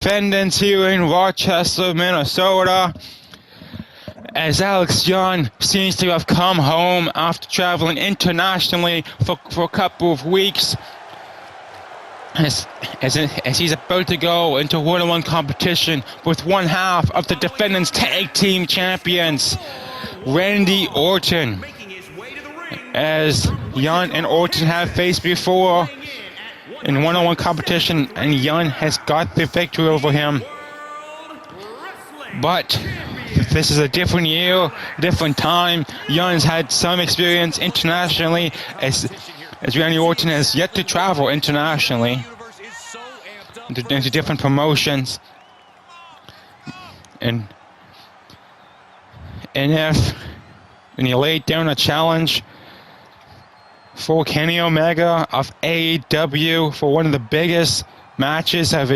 Defendence here in Rochester, Minnesota, as Alex Young seems to have come home after traveling internationally for a couple of weeks, as he's about to go into one-on-one competition with one half of the Defendence Tag Team Champions, Randy Orton. As Young and Orton have faced before in one-on-one competition, and Young has got the victory over him. But this is a different year, different time. Young's had some experience internationally, as Randy Orton has yet to travel internationally into different promotions. And if you laid down a challenge for Kenny Omega of AEW for one of the biggest matches of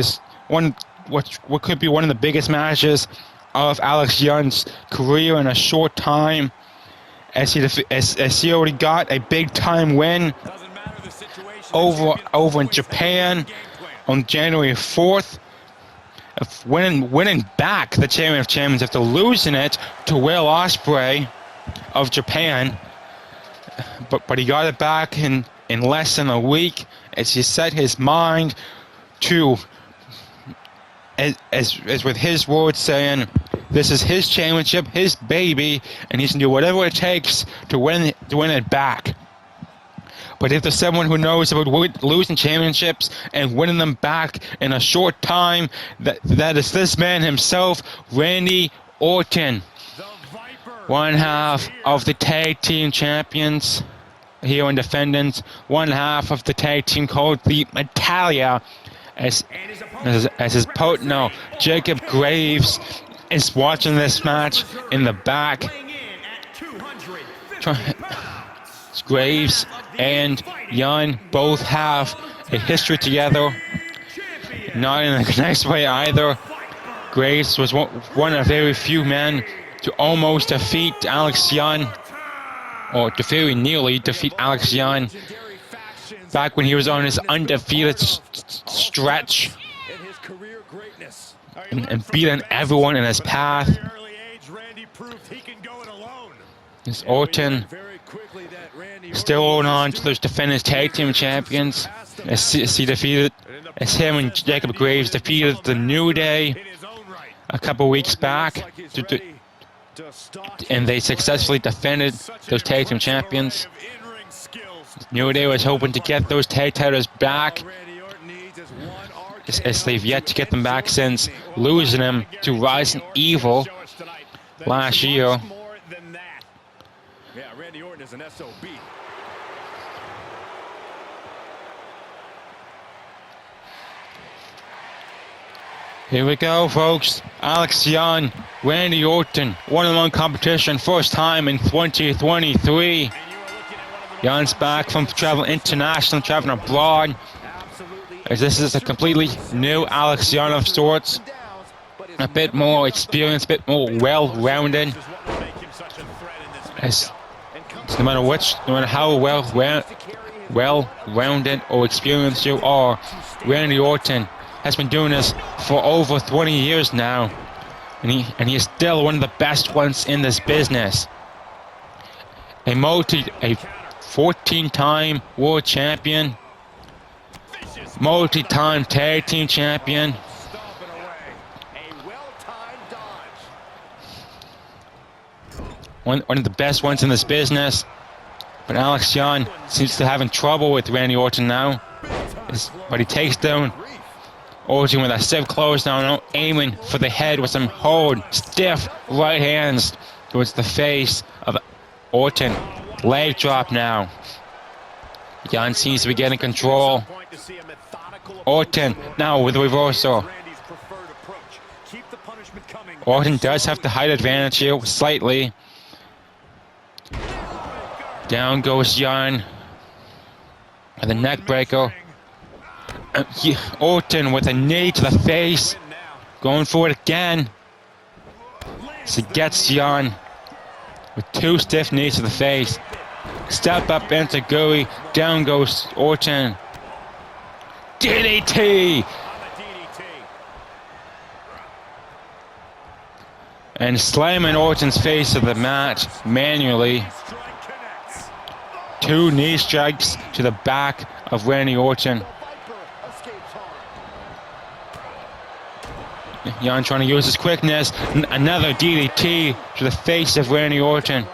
what could be one of the biggest matches of Alex Young's career in a short time, as he already got a big time win over in Japan on January 4th, of winning back the Champion of Champions after losing it to Will Ospreay of Japan. But he got it back in less than a week, as he set his mind to, as with his words saying, this is his championship, his baby, and he's going to do whatever it takes to win it back. But if there's someone who knows about losing championships and winning them back in a short time, that is this man himself, Randy Orton. One half of the tag team champions here in Defendence. One half of the tag team called the Italia, as his partner Jacob Graves is watching this match in the back. Graves and Young both have a history together, not in a nice way either. Graves was one of very few men to almost defeat Alex Young, or to very nearly defeat Alex Young, back when he was on his undefeated stretch and beating everyone in his path. As Orton still holding on to those Defenders Tag Team Champions, as him and Jacob Graves defeated the New Day a couple weeks back, and they successfully defended those tag team champions. New Day was hoping to get those tag titles back, as they've yet to get them back since losing them to Rising Evil last year. Here we go, folks. Alex Young, Randy Orton, one-on-one competition, first time in 2023. Young's back from traveling international, traveling abroad, as this is a completely new Alex Young of sorts. A bit more experienced, a bit more well-rounded. As no matter how well-rounded or experienced you are, Randy Orton has been doing this for over 20 years now, and he is still one of the best ones in this business. A 14-time world champion, multi-time tag team champion, one of the best ones in this business. But Alex Young seems to be having trouble with Randy Orton now, but he takes down Orton with a stiff close down, aiming for the head with some hard, stiff right hands towards the face of Orton. Leg drop now. Young seems to be getting control. Orton now with a reversal. Orton does have the height advantage here, slightly. Down goes Young with a neck breaker. Orton with a knee to the face, going for it again. So gets Young with two stiff knees to the face. Step up into Guri, down goes Orton. DDT! and slamming Orton's face to the mat manually. 2 knee strikes to the back of Randy Orton. Jan trying to use his quickness. Another DDT to the face of Randy Orton.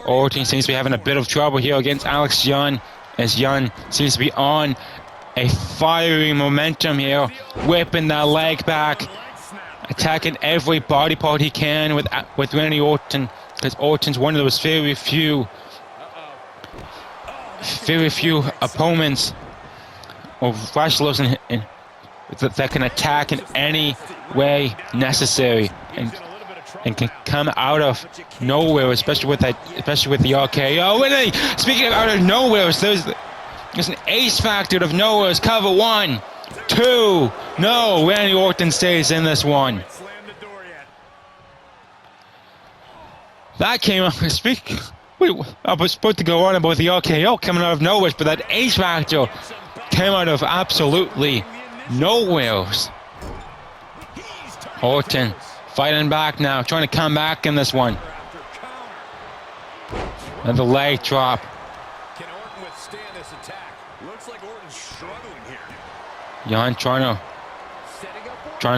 Orton seems to be having a bit of trouble here against Alex Jan, as Jan seems to be on a fiery momentum here, whipping that leg back, attacking every body part he can with Randy Orton, because Orton's one of those very few opponents or wrestlers that can attack in any way necessary and can come out of nowhere, especially with the RKO. Really, speaking of out of nowhere, there's an ace factor out of nowhere. Cover 1, 2. No, Randy Orton stays in this one. That came up. I was supposed to go on about the RKO coming out of nowhere, but that ace factor came out of absolutely nowhere. Orton fighting back now, trying to come back in this one. And the leg drop. Can Orton withstand this attack? Looks like Orton's struggling here. Jan trying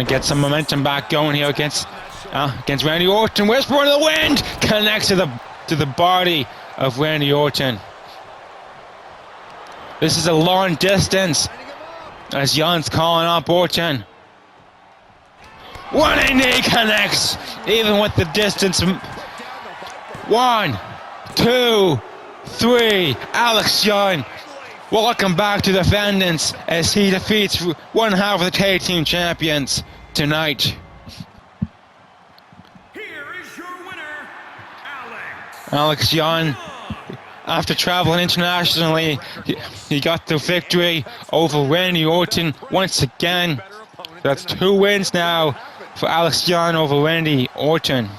to get some momentum back going here against Randy Orton. Whisper of the wind connects to the body of Randy Orton. This is a long distance as Jan's calling up Orton. One knee connects, even with the distance. 1, 2, 3. Alex Jan, welcome back to Defendence as he defeats one half of the tag team champions tonight. Here is your winner, Alex Jan, after traveling internationally, he got the victory over Randy Orton once again. That's 2 wins now for Alex Jan over Randy Orton.